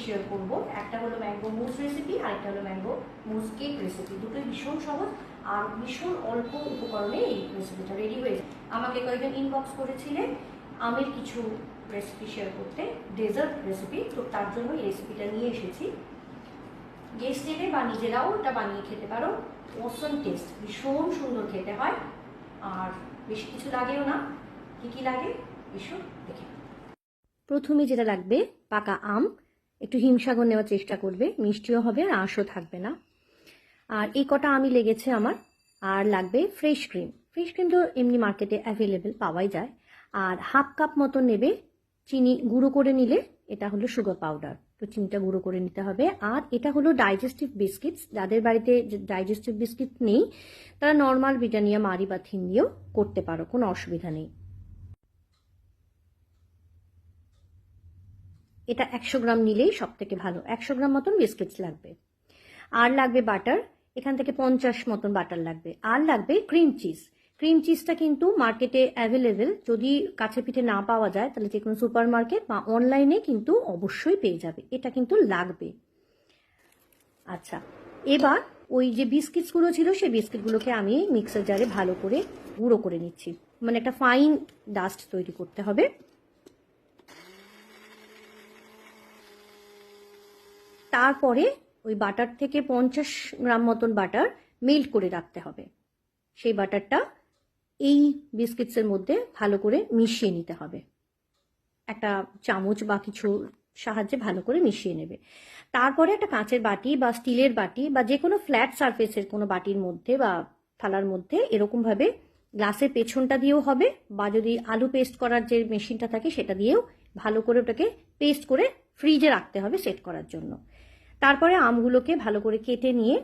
Share করব। একটা হলো ম্যাঙ্গো মুস রেসিপি, আরেকটা হলো ম্যাঙ্গো মুস কেক রেসিপি। দুটোই ভীষণ সহজ আর ভীষণ অল্প উপকরণে এই রেসিপিটা রেডি হয়ে যায়। আমাকে কয়েকজন ইনবক্স করেছিলেন আমের কিছু রেসিপি শেয়ার করতে, ডেজার্ট রেসিপি, তো তার জন্য এই রেসিপিটা নিয়ে এসেছি। গেস্ট এলে বা নিজেরাও এটা বানিয়ে খেতে পারো। অসম টেস্ট, ভীষণ সুন্দর খেতে হয় আর বেশি কিছু লাগেও না। কি কি লাগে এসব দেখে। প্রথমে যেটা লাগবে পাকা আম, একটু হিমসাগর নেওয়ার চেষ্টা করবে, মিষ্টিও হবে আর আঁশও থাকবে না। আর এই কটা আমই লেগেছে আমার। আর লাগবে ফ্রেশ ক্রিম। ফ্রেশ ক্রিম তো এমনি মার্কেটে অ্যাভেলেবেল পাওয়াই যায়। আর হাফ কাপ মতো নেবে চিনি, গুঁড়ো করে নিলে এটা হলো সুগার পাউডার, তো চিনিটা গুঁড়ো করে নিতে হবে। আর এটা হলো ডাইজেস্টিভ বিস্কিটস। যাদের বাড়িতে ডাইজেস্টিভ বিস্কিট নেই তারা নর্মাল ব্রিটানিয়া মারি বা থিন দিয়েও করতে পারো, কোনো অসুবিধা নেই। এটা 100 গ্রাম নিলেই সব থেকে ভালো। 100 গ্রাম মতন বিস্কিটস লাগবে। আর লাগবে বাটার, এখান থেকে 50 মতন বাটার লাগবে। আর লাগবে ক্রিম চিজ। ক্রিম চিজটা কিন্তু মার্কেটে অ্যাভেলেবেল, যদি কাছে পিঠে না পাওয়া যায় তাহলে যে কোনো সুপার মার্কেট বা অনলাইনে কিন্তু অবশ্যই পেয়ে যাবে। এটা কিন্তু লাগবে। আচ্ছা, এবার ওই যে বিস্কিটসগুলো ছিল সেই বিস্কিটগুলোকে আমি মিক্সার জারে ভালো করে গুঁড়ো করে নিচ্ছি, মানে একটা ফাইন ডাস্ট তৈরি করতে হবে। তারপরে ওই বাটার থেকে 50 গ্রাম মতন বাটার মেল্ট করে রাখতে হবে। সেই বাটারটা এই বিস্কিটসের মধ্যে ভালো করে মিশিয়ে নিতে হবে। একটা চামচ বা কিছু সাহায্যে ভালো করে মিশিয়ে নেবে। তারপরে একটা কাঁচের বাটি বা স্টিলের বাটি বা যে কোনো ফ্ল্যাট সারফেসের কোনো বাটির মধ্যে বা থালার মধ্যে এরকমভাবে গ্লাসের পেছনটা দিয়েও হবে, বা যদি আলু পেস্ট করার যে মেশিনটা থাকে সেটা দিয়েও ভালো করে ওটাকে পেস্ট করে ফ্রিজে রাখতে হবে সেট করার জন্য। তারপরে আমগুলোকে ভালো করে কেটে নিয়ে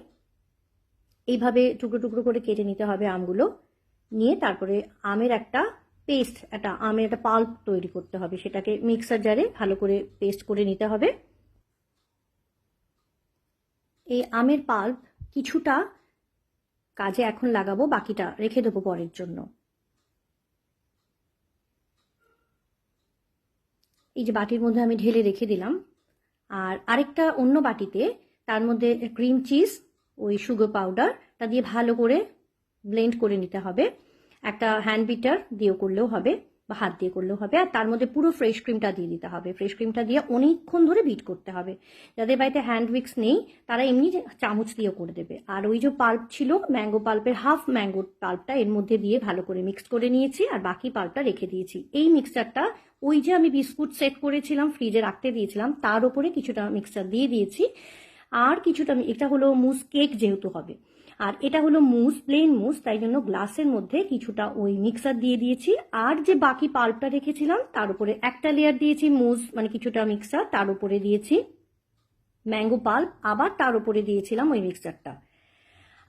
এইভাবে টুকরো টুকরো করে কেটে নিতে হবে আমগুলো। নিয়ে তারপরে আমের একটা পেস্ট, আমের একটা পাল্প তৈরি করতে হবে, সেটাকে মিক্সার জারে ভালো করে পেস্ট করে নিতে হবে। এই আমের পাল্প কিছুটা কাজে এখন লাগাবো, বাকিটা রেখে দেবো পরের জন্য। এই যে বাটির মধ্যে আমি ঢেলে রেখে দিলাম। আর আরেকটা অন্য বাটিতে তার মধ্যে ক্রিম চিজ, ওই সুগার পাউডারটা দিয়ে ভালো করে ব্লেন্ড করে নিতে হবে। একটা হ্যান্ড বিটার দিয়েও করলেও হবে বা হাত দিয়ে করলেও হবে। আর তার মধ্যে পুরো ফ্রেশ ক্রিমটা দিয়ে দিতে হবে। ফ্রেশ ক্রিমটা দিয়ে অনেকক্ষণ ধরে বিট করতে হবে। যাদের বাড়িতে হ্যান্ড উইক্স নেই তারা এমনি চামচ দিয়েও করে দেবে। আর ওই যে পাল্প ছিল ম্যাঙ্গো পাল্পের, হাফ ম্যাঙ্গো পাল্পটা এর মধ্যে দিয়ে ভালো করে মিক্স করে নিয়েছি আর বাকি পাল্পটা রেখে দিয়েছি। এই মিক্সচারটা ওই যে আমি বিস্কুট সেট করেছিলাম ফ্রিজে রাখতে দিয়েছিলাম তার উপরে কিছুটা মিক্সচার দিয়ে দিয়েছি। আর কিছুটা, এটা হলো মুস কেক যেহেতু হবে, আর এটা হলো মুস, প্লেন মুস, তাই জন্য গ্লাসের মধ্যে কিছুটা ওই মিক্সার দিয়ে দিয়েছি। আর যে বাকি পাল্পটা রেখেছিলাম তার উপরে একটা লেয়ার দিয়েছি মুস, মানে কিছুটা মিক্সার, তার উপরে দিয়েছি ম্যাঙ্গো পাল্প, আবার তার উপরে দিয়েছিলাম ওই মিক্সারটা।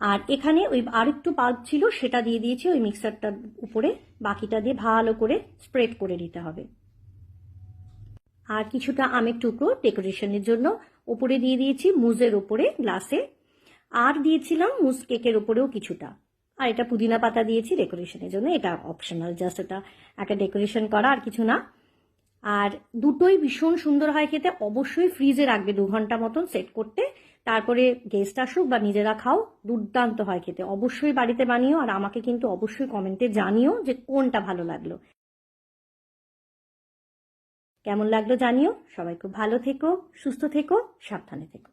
আর এখানে ওই আরেকটু পাল্প ছিল সেটা দিয়ে দিয়েছি ওই মিক্সারটার উপরে। বাকিটা দিয়ে ভালো করে স্প্রেড করে নিতে হবে। আর কিছুটা আমের টুকরো ডেকোরেশনের জন্য উপরে দিয়ে দিয়েছি মুজের উপরে গ্লাসে। আর দিয়েছিলাম মুস কেকের উপরেও কিছুটা। আর এটা পুদিনা পাতা দিয়েছি ডেকোরেশনের জন্য, এটা অপশনাল, জাস্ট এটা একটা ডেকোরেশন করা, আর কিছু না। আর দুটোই ভীষণ সুন্দর হয় খেতে। অবশ্যই ফ্রিজে রাখবে 2 ঘন্টা মতন সেট করতে, তারপরে গেস্ট আসুক বা নিজেরা খাও, দুর্দান্ত হয় খেতে। অবশ্যই বাড়িতে বানিও আর আমাকে কিন্তু অবশ্যই কমেন্টে জানিও যে কোনটা ভালো লাগলো, কেমন লাগলো জানিও। সবাই খুব ভালো থেকো, সুস্থ থেকো, সাবধানে থেকো।